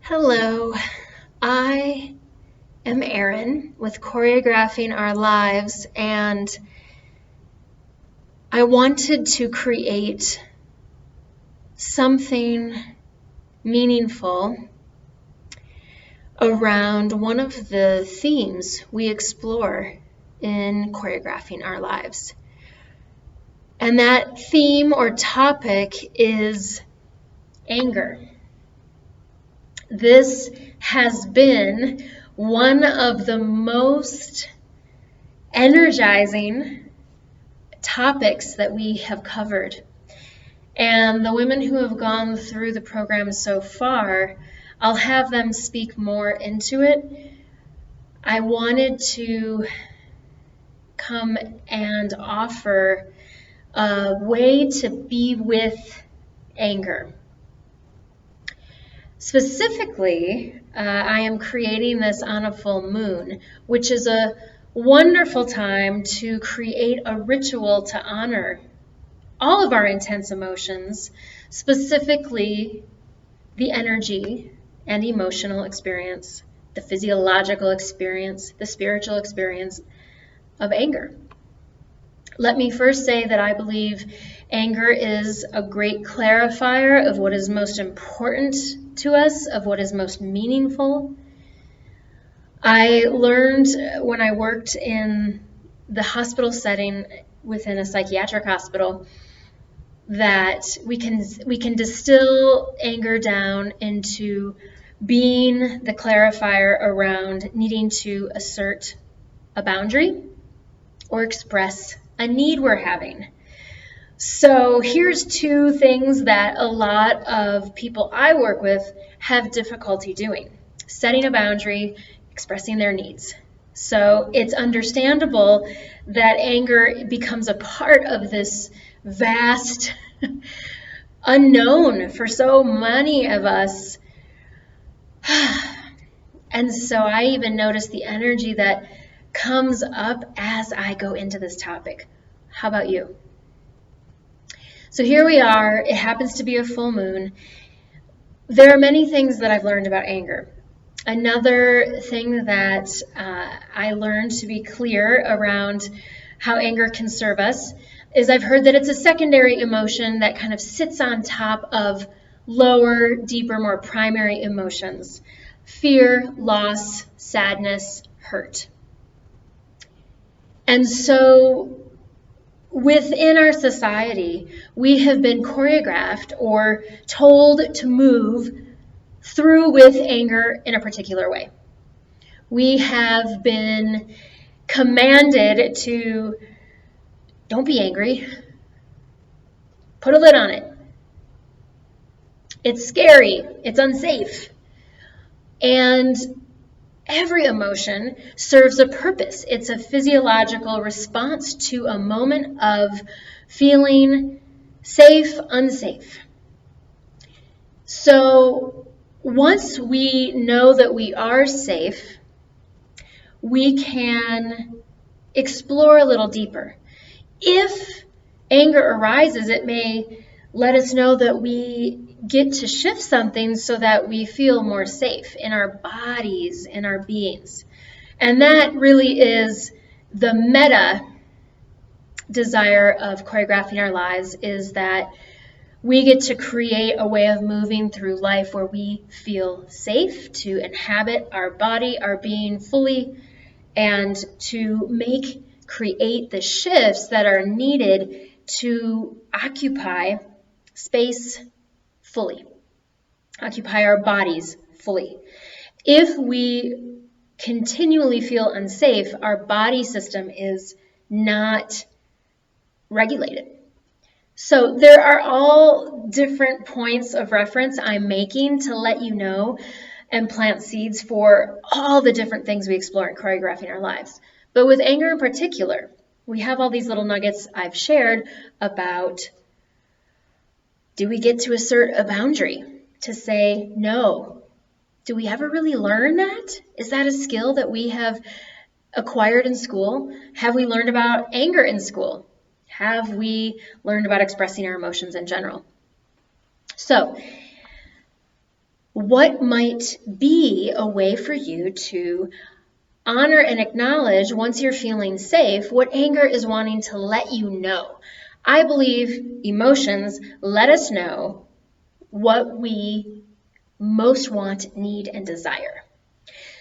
Hello, I am Erin with Choreographing Our Lives, and I wanted to create something meaningful around one of the themes we explore in Choreographing Our Lives. And that theme or topic is anger. This has been one of the most energizing topics that we have covered. And the women who have gone through the program so far, I'll have them speak more into it. I wanted to come and offer a way to be with anger. Specifically, I am creating this on a full moon, which is a wonderful time to create a ritual to honor all of our intense emotions, specifically the energy and emotional experience, the physiological experience, the spiritual experience of anger. Let me first say that I believe anger is a great clarifier of what is most important to us, of what is most meaningful. I learned when I worked in the hospital setting within a psychiatric hospital that we can distill anger down into being the clarifier around needing to assert a boundary or express a need we're having. So here's two things that a lot of people I work with have difficulty doing: setting a boundary, expressing their needs. So it's understandable that anger becomes a part of this vast unknown for so many of us. And so I even notice the energy that comes up as I go into this topic. How about you? So here we are. It happens to be a full moon. There are many things that I've learned about anger. Another thing that I learned to be clear around how anger can serve us is I've heard that it's a secondary emotion that kind of sits on top of lower, deeper, more primary emotions: fear, loss, sadness, hurt. And so within our society, we have been choreographed or told to move through with anger in a particular way. We have been commanded to don't be angry, put a lid on it. It's scary, it's unsafe. And every emotion serves a purpose. It's a physiological response to a moment of feeling safe, unsafe. So once we know that we are safe, we can explore a little deeper. If anger arises, it may let us know that we get to shift something so that we feel more safe in our bodies, in our beings. And that really is the meta desire of choreographing our lives, is that we get to create a way of moving through life where we feel safe to inhabit our body, our being fully, and to create the shifts that are needed to occupy space fully, occupy our bodies fully. If we continually feel unsafe, our body system is not regulated. So there are all different points of reference I'm making to let you know and plant seeds for all the different things we explore in choreographing our lives. But with anger in particular, we have all these little nuggets I've shared about: do we get to assert a boundary to say no? Do we ever really learn that? Is that a skill that we have acquired in school? Have we learned about anger in school? Have we learned about expressing our emotions in general? So what might be a way for you to honor and acknowledge, once you're feeling safe, what anger is wanting to let you know. I believe emotions let us know what we most want, need, and desire.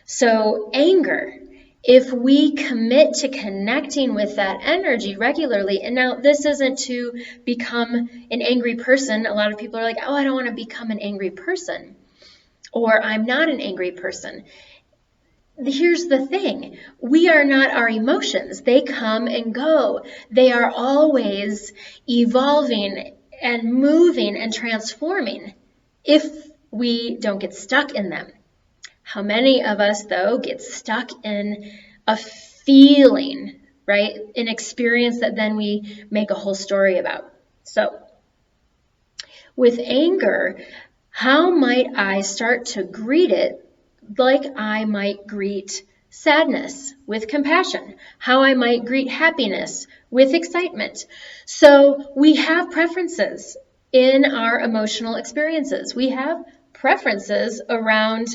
So anger, if we commit to connecting with that energy regularly, and now this isn't to become an angry person. A lot of people are like, oh, I don't want to become an angry person, or I'm not an angry person. Here's the thing. We are not our emotions. They come and go. They are always evolving and moving and transforming if we don't get stuck in them. How many of us, though, get stuck in a feeling, right? An experience that then we make a whole story about. So, with anger, how might I start to greet it like I might greet sadness with compassion, how I might greet happiness with excitement? So we have preferences in our emotional experiences. We have preferences around,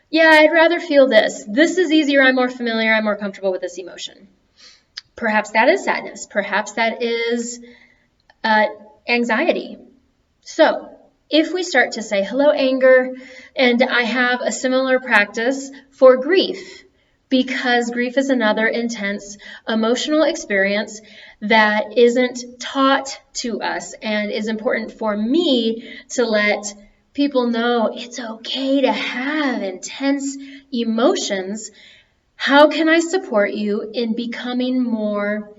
yeah, I'd rather feel this. This is easier, I'm more familiar, I'm more comfortable with this emotion. Perhaps that is sadness. Perhaps that is anxiety. So if we start to say, hello, anger, and I have a similar practice for grief, because grief is another intense emotional experience that isn't taught to us and is important for me to let people know it's okay to have intense emotions. How can I support you in becoming more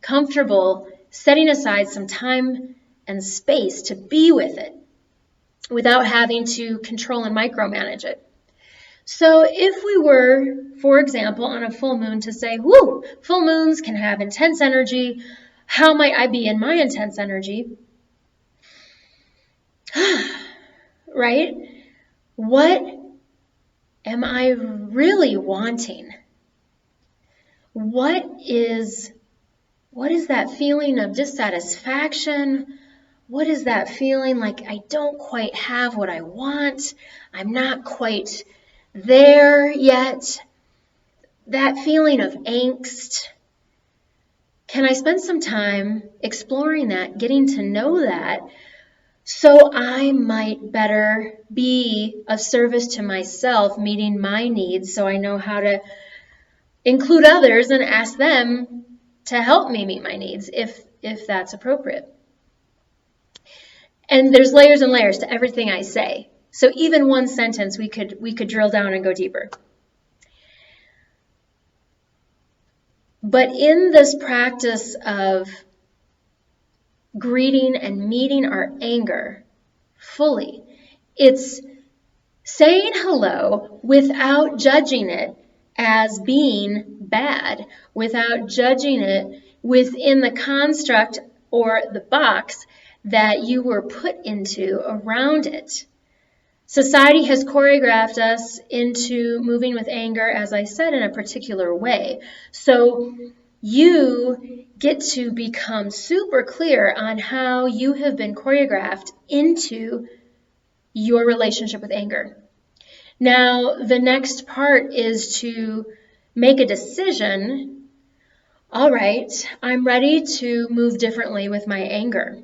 comfortable, setting aside some time and space to be with it without having to control and micromanage it? So if we were, for example, on a full moon to say, whoo, full moons can have intense energy. How might I be in my intense energy? Right? What am I really wanting? What is that feeling of dissatisfaction? What is that feeling like I don't quite have what I want? I'm not quite there yet. That feeling of angst. Can I spend some time exploring that, getting to know that, so I might better be of service to myself, meeting my needs, so I know how to include others and ask them to help me meet my needs if that's appropriate. And there's layers and layers to everything I say. So even one sentence we could drill down and go deeper. But in this practice of greeting and meeting our anger fully, it's saying hello without judging it as being bad, without judging it within the construct or the box that you were put into around it. Society has choreographed us into moving with anger, as I said, in a particular way. So you get to become super clear on how you have been choreographed into your relationship with anger. Now, the next part is to make a decision. All right, I'm ready to move differently with my anger.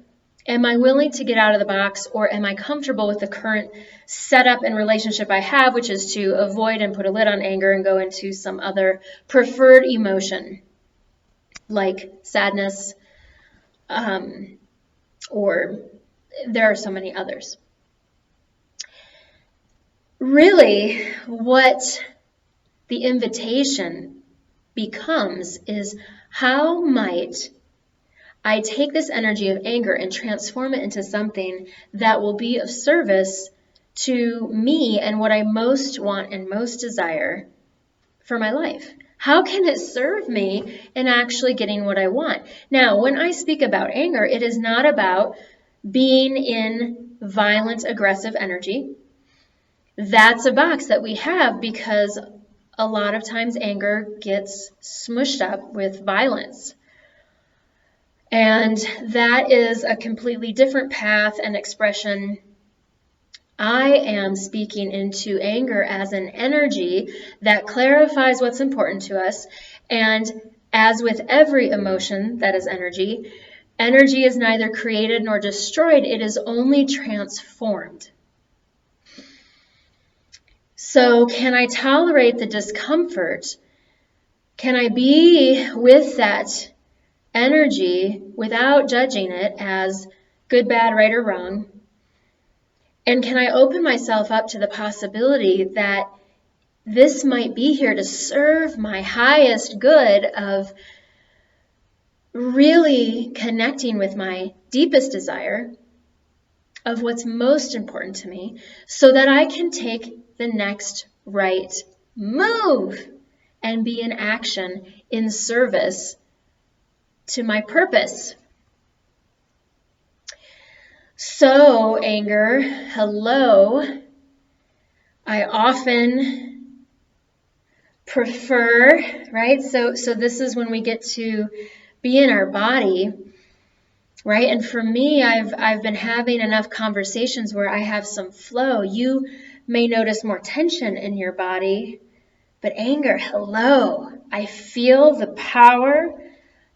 Am I willing to get out of the box, or am I comfortable with the current setup and relationship I have, which is to avoid and put a lid on anger and go into some other preferred emotion like sadness, or there are so many others. Really, what the invitation becomes is, how might I take this energy of anger and transform it into something that will be of service to me and what I most want and most desire for my life? How can it serve me in actually getting what I want? Now, when I speak about anger, it is not about being in violent, aggressive energy. That's a box that we have because a lot of times anger gets smushed up with violence. And that is a completely different path and expression I am speaking into anger as an energy that clarifies what's important to us. And as with every emotion that is energy, energy is neither created nor destroyed, it is only transformed. So, can I tolerate the discomfort? Can I be with that energy without judging it as good, bad, right, or wrong? And can I open myself up to the possibility that this might be here to serve my highest good of really connecting with my deepest desire of what's most important to me so that I can take the next right move and be in action in service to my purpose. So, anger, hello. I often prefer, right? So this is when we get to be in our body, right? And for me, I've been having enough conversations where I have some flow. You may notice more tension in your body, but anger, hello. I feel the power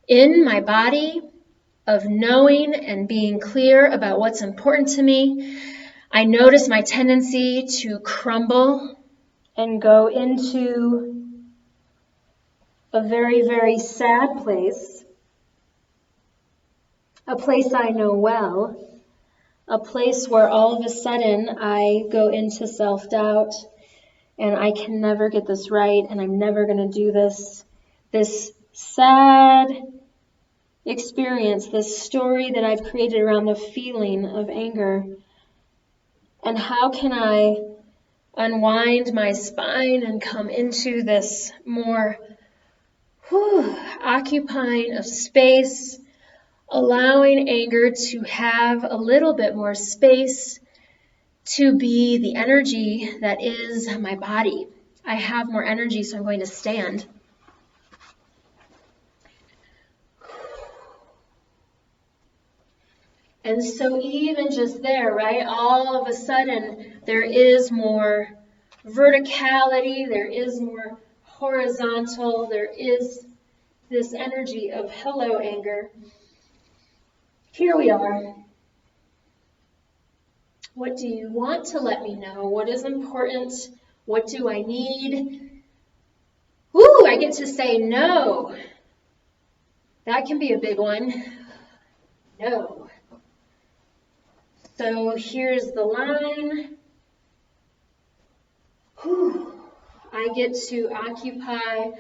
in my body of knowing and being clear about what's important to me. I notice my tendency to crumble and go into a very, very sad place, a place I know well, a place where all of a sudden I go into self-doubt and I can never get this right and I'm never going to do this. This sad experience, this story that I've created around the feeling of anger. And how can I unwind my spine and come into this more occupying of space, allowing anger to have a little bit more space to be the energy that is my body. I have more energy, so I'm going to stand. And so even just there, right, all of a sudden there is more verticality, there is more horizontal, there is this energy of hello, anger. Here we are. What do you want to let me know? What is important? What do I need? Ooh, I get to say no. That can be a big one. No. So here's the line. I get to occupy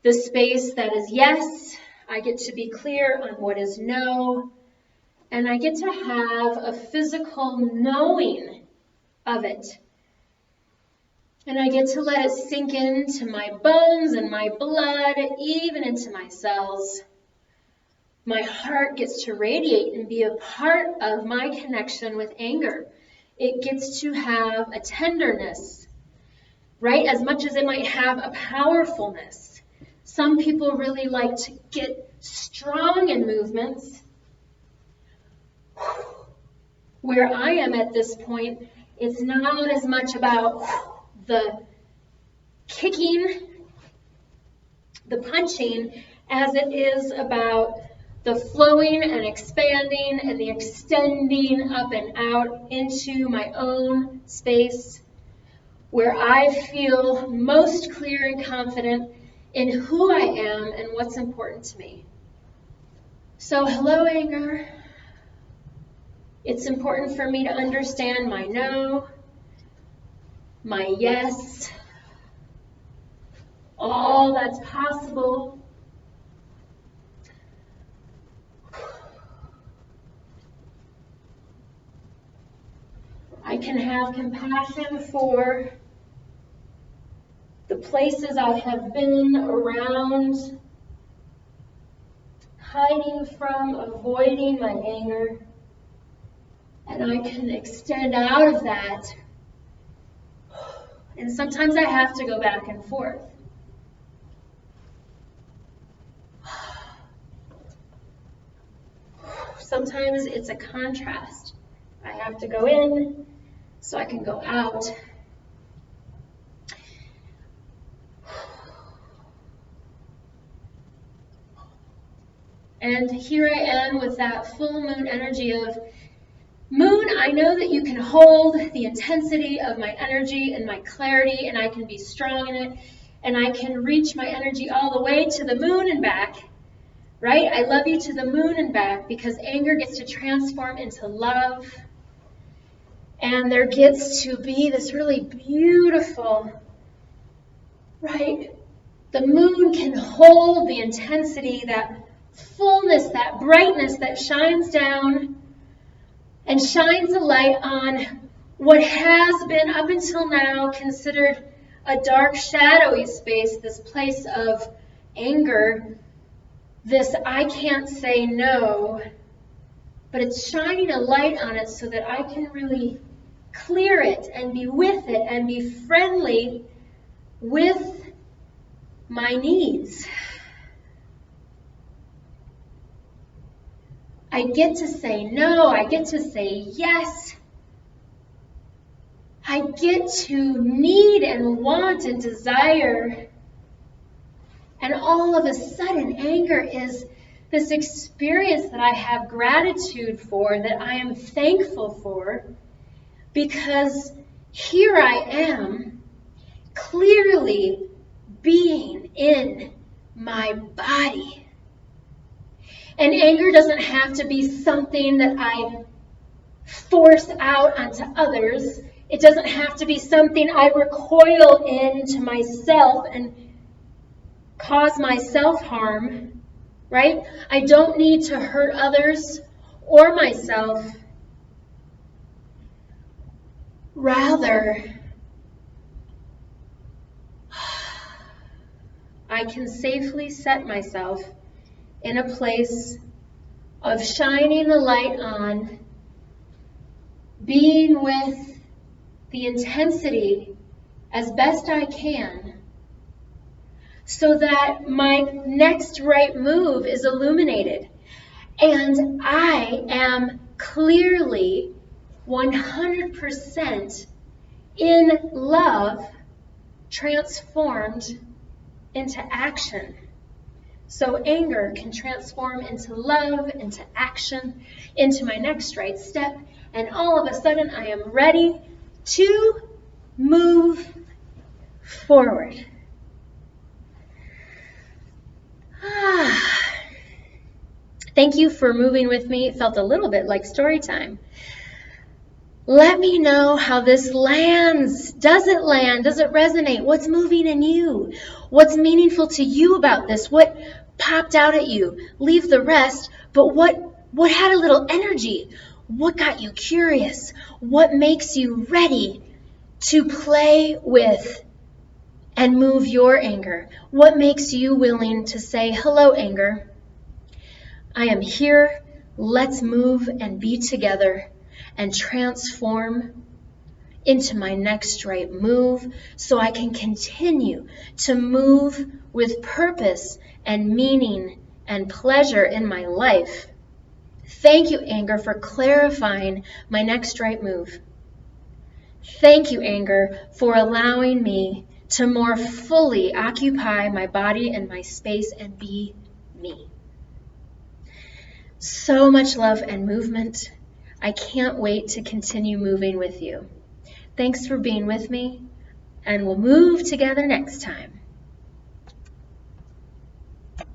the space that is yes. I get to be clear on what is no. And I get to have a physical knowing of it. And I get to let it sink into my bones and my blood, even into my cells. My heart gets to radiate and be a part of my connection with anger. It gets to have a tenderness, right? As much as it might have a powerfulness. Some people really like to get strong in movements. Where I am at this point, it's not as much about the kicking, the punching, as it is about the flowing and expanding and the extending up and out into my own space where I feel most clear and confident in who I am and what's important to me. So, hello, anger. It's important for me to understand my no, my yes, all that's possible. I can have compassion for the places I have been around, hiding from, avoiding my anger. And I can extend out of that. And sometimes I have to go back and forth. Sometimes it's a contrast. I have to go in so I can go out. And here I am with that full moon energy of, Moon, I know that you can hold the intensity of my energy and my clarity, and I can be strong in it, and I can reach my energy all the way to the moon and back, right? I love you to the moon and back, because anger gets to transform into love, and there gets to be this really beautiful, right? The moon can hold the intensity, that fullness, that brightness that shines down and shines a light on what has been up until now considered a dark, shadowy space, this place of anger, this I can't say no, but it's shining a light on it so that I can really clear it and be with it and be friendly with my needs. I get to say no, I get to say yes. I get to need and want and desire. And all of a sudden, anger is this experience that I have gratitude for, that I am thankful for, because here I am, clearly being in my body. And anger doesn't have to be something that I force out onto others. It doesn't have to be something I recoil into myself and cause myself harm, right? I don't need to hurt others or myself. Rather, I can safely set myself in a place of shining the light on, being with the intensity as best I can, so that my next right move is illuminated. And I am clearly 100% in love, transformed into action. So anger can transform into love, into action, into my next right step, and all of a sudden I am ready to move forward. Thank you for moving with me. It felt a little bit like story time. Let me know how this lands. Does it land? Does it resonate? What's moving in you? What's meaningful to you about this? What popped out at you? Leave the rest, but what had a little energy? What got you curious? What makes you ready to play with and move your anger? What makes you willing to say, hello, anger. I am here. Let's move and be together and transform into my next right move, so I can continue to move with purpose and meaning and pleasure in my life. Thank you, anger, for clarifying my next right move. Thank you, anger, for allowing me to more fully occupy my body and my space and be me. So much love and movement. I can't wait to continue moving with you. Thanks for being with me, and we'll move together next time.